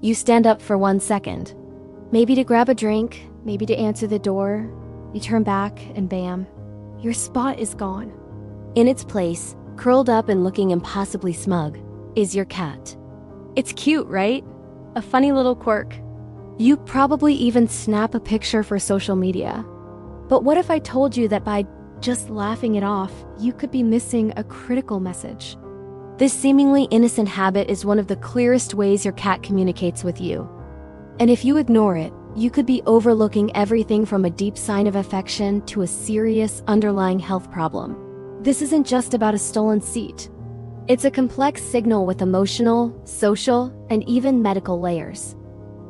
You stand up for 1 second. Maybe to grab a drink, maybe to answer the door. You turn back and bam, your spot is gone. In its place, curled up and looking impossibly smug, is your cat. It's cute, right? A funny little quirk. You probably even snap a picture for social media. But what if I told you that by just laughing it off, you could be missing a critical message? This seemingly innocent habit is one of the clearest ways your cat communicates with you. And if you ignore it, you could be overlooking everything from a deep sign of affection to a serious underlying health problem. This isn't just about a stolen seat. It's a complex signal with emotional, social, and even medical layers.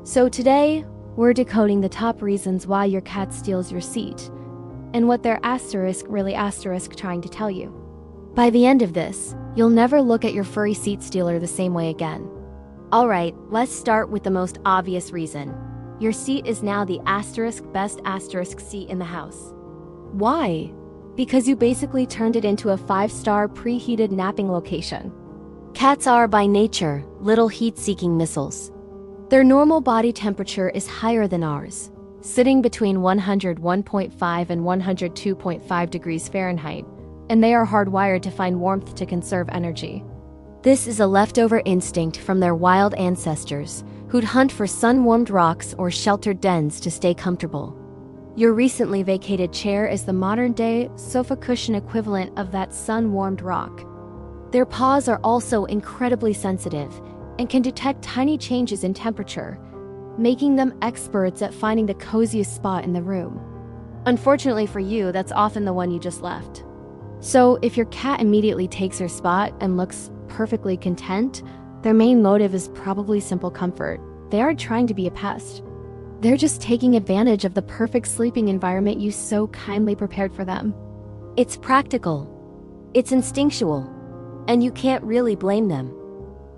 So today, we're decoding the top reasons why your cat steals your seat, and what they're really trying to tell you. By the end of this, you'll never look at your furry seat stealer the same way again. Alright, let's start with the most obvious reason. Your seat is now the best seat in the house. Why? Because you basically turned it into a 5-star preheated napping location. Cats are, by nature, little heat-seeking missiles. Their normal body temperature is higher than ours, sitting between 101.5 and 102.5 degrees Fahrenheit, and they are hardwired to find warmth to conserve energy. This is a leftover instinct from their wild ancestors, who'd hunt for sun-warmed rocks or sheltered dens to stay comfortable. Your recently vacated chair is the modern-day sofa cushion equivalent of that sun-warmed rock. Their paws are also incredibly sensitive and can detect tiny changes in temperature, making them experts at finding the coziest spot in the room. Unfortunately for you, that's often the one you just left. So if your cat immediately takes her spot and looks perfectly content, their main motive is probably simple comfort. They aren't trying to be a pest. They're just taking advantage of the perfect sleeping environment you so kindly prepared for them. It's practical. It's instinctual. And you can't really blame them.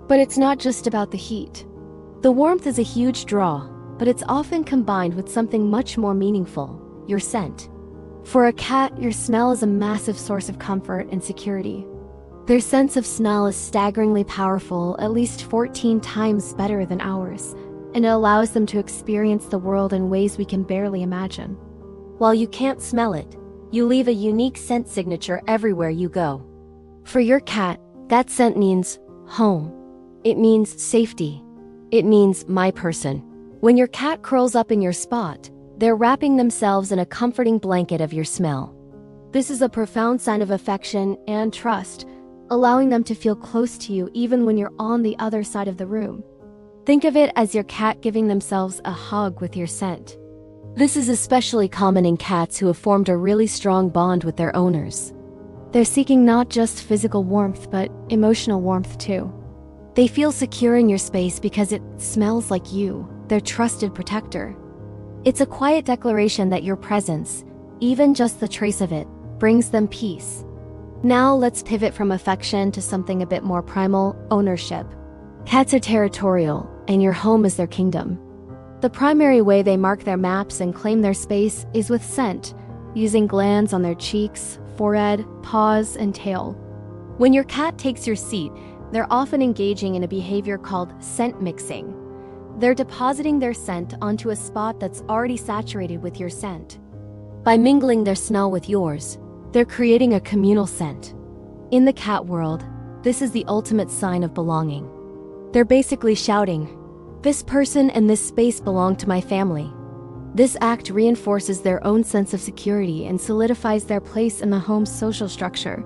But it's not just about the heat. The warmth is a huge draw, but it's often combined with something much more meaningful: your scent. For a cat, your smell is a massive source of comfort and security. Their sense of smell is staggeringly powerful, at least 14 times better than ours, and it allows them to experience the world in ways we can barely imagine. While you can't smell it, you leave a unique scent signature everywhere you go. For your cat, that scent means home. It means safety. It means my person. When your cat curls up in your spot, they're wrapping themselves in a comforting blanket of your smell. This is a profound sign of affection and trust, allowing them to feel close to you even when you're on the other side of the room. Think of it as your cat giving themselves a hug with your scent. This is especially common in cats who have formed a really strong bond with their owners. They're seeking not just physical warmth, but emotional warmth too. They feel secure in your space because it smells like you, their trusted protector. It's a quiet declaration that your presence, even just the trace of it, brings them peace. Now let's pivot from affection to something a bit more primal: ownership. Cats are territorial, and your home is their kingdom. The primary way they mark their maps and claim their space is with scent, using glands on their cheeks, forehead, paws, and tail. When your cat takes your seat, they're often engaging in a behavior called scent mixing. They're depositing their scent onto a spot that's already saturated with your scent. By mingling their smell with yours, they're creating a communal scent. In the cat world, this is the ultimate sign of belonging. They're basically shouting, "This person and this space belong to my family." This act reinforces their own sense of security and solidifies their place in the home's social structure.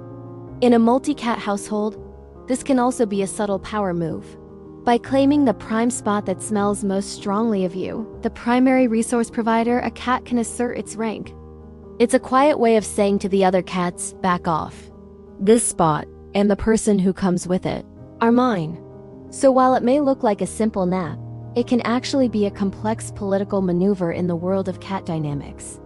In a multi-cat household, this can also be a subtle power move. By claiming the prime spot that smells most strongly of you, the primary resource provider, a cat can assert its rank. It's a quiet way of saying to the other cats, "Back off. This spot, and the person who comes with it, are mine." So while it may look like a simple nap, it can actually be a complex political maneuver in the world of cat dynamics.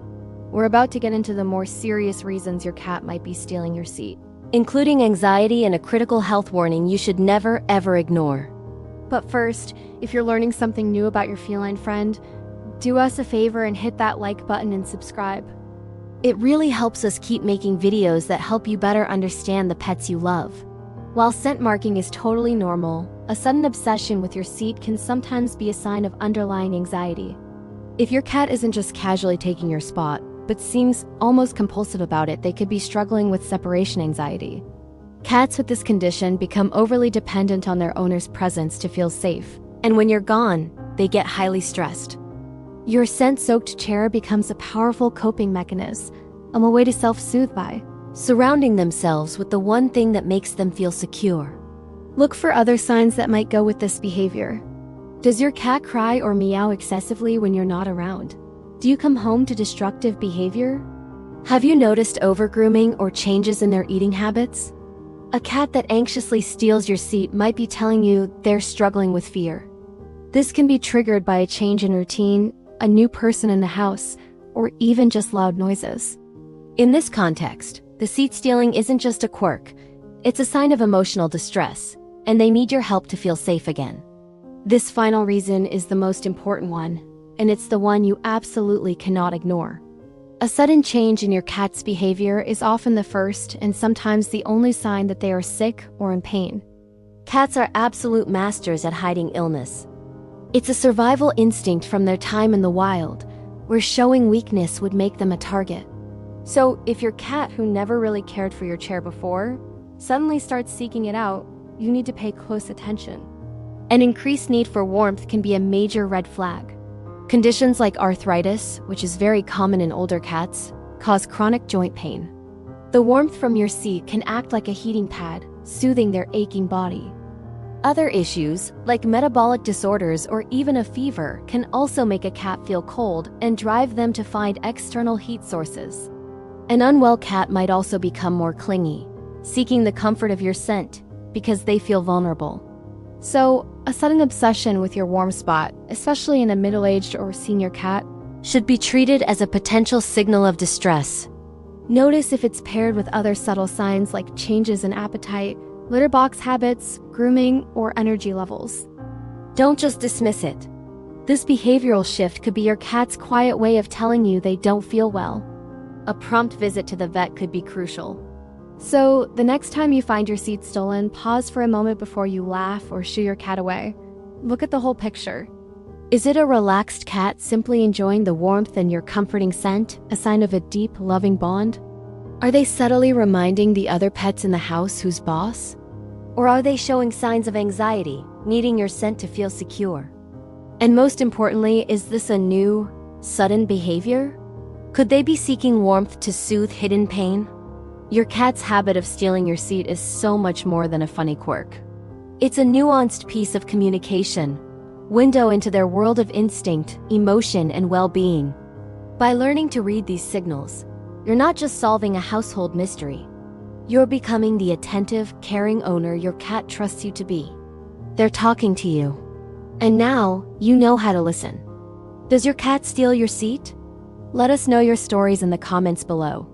We're about to get into the more serious reasons your cat might be stealing your seat, including anxiety and a critical health warning you should never ever ignore. But first, if you're learning something new about your feline friend, do us a favor and hit that like button and subscribe. It really helps us keep making videos that help you better understand the pets you love. While scent marking is totally normal, A sudden obsession with your seat can sometimes be a sign of underlying anxiety. If your cat isn't just casually taking your spot, but seems almost compulsive about it, they could be struggling with separation anxiety. Cats with this condition become overly dependent on their owner's presence to feel safe, and when you're gone, they get highly stressed. Your scent-soaked chair becomes a powerful coping mechanism, a way to self-soothe by surrounding themselves with the one thing that makes them feel secure. Look for other signs that might go with this behavior. Does your cat cry or meow excessively when you're not around? Do you come home to destructive behavior? Have you noticed overgrooming or changes in their eating habits? A cat that anxiously steals your seat might be telling you they're struggling with fear. This can be triggered by a change in routine, a new person in the house, or even just loud noises. In this context, the seat stealing isn't just a quirk, it's a sign of emotional distress, and they need your help to feel safe again. This final reason is the most important one, and it's the one you absolutely cannot ignore. A sudden change in your cat's behavior is often the first and sometimes the only sign that they are sick or in pain. Cats are absolute masters at hiding illness. It's a survival instinct from their time in the wild, where showing weakness would make them a target. So, if your cat, who never really cared for your chair before, suddenly starts seeking it out, you need to pay close attention. An increased need for warmth can be a major red flag. Conditions like arthritis, which is very common in older cats, cause chronic joint pain. The warmth from your seat can act like a heating pad, soothing their aching body. Other issues, like metabolic disorders or even a fever, can also make a cat feel cold and drive them to find external heat sources. An unwell cat might also become more clingy, seeking the comfort of your scent because they feel vulnerable. So, a sudden obsession with your warm spot, especially in a middle-aged or senior cat, should be treated as a potential signal of distress. Notice if it's paired with other subtle signs like changes in appetite, litter box habits, grooming, or energy levels. Don't just dismiss it. This behavioral shift could be your cat's quiet way of telling you they don't feel well. A prompt visit to the vet could be crucial. So, the next time you find your seat stolen, pause for a moment before you laugh or shoo your cat away. Look at the whole picture. Is it a relaxed cat simply enjoying the warmth and your comforting scent, a sign of a deep, loving bond? Are they subtly reminding the other pets in the house who's boss? Or are they showing signs of anxiety, needing your scent to feel secure? And most importantly, is this a new, sudden behavior? Could they be seeking warmth to soothe hidden pain? Your cat's habit of stealing your seat is so much more than a funny quirk. It's a nuanced piece of communication, window into their world of instinct, emotion, and well-being. By learning to read these signals, you're not just solving a household mystery. You're becoming the attentive, caring owner your cat trusts you to be. They're talking to you. And now, you know how to listen. Does your cat steal your seat? Let us know your stories in the comments below.